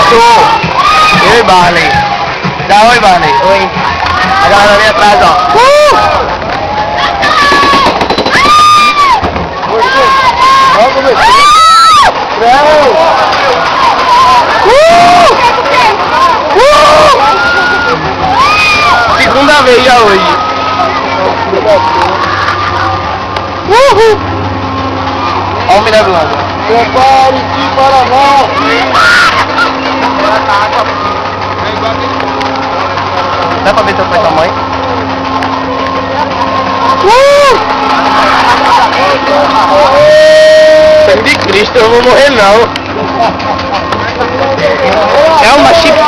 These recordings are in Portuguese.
Isso! Oi, Barley. Dá oi, Barley. Oi. A galera ali atrás, ó. Olha como é segunda vez já hoje. Olha o Mirabilandia. Prepare-se para nós! Dá pra ver teu pai e tua mãe? Sangue de Cristo, eu não vou morrer não. É uma chip.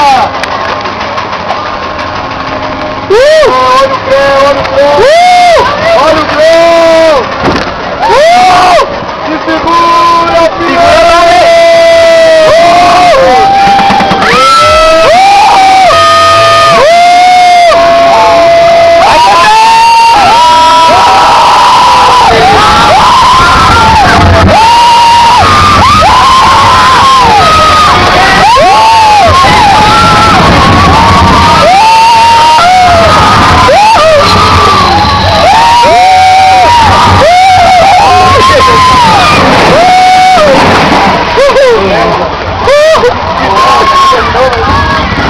Olha o trem, olha o trem! Olha o trem! Se segura, filho!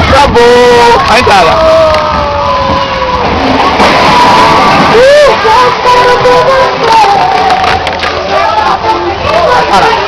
Acabou a entrada. Para.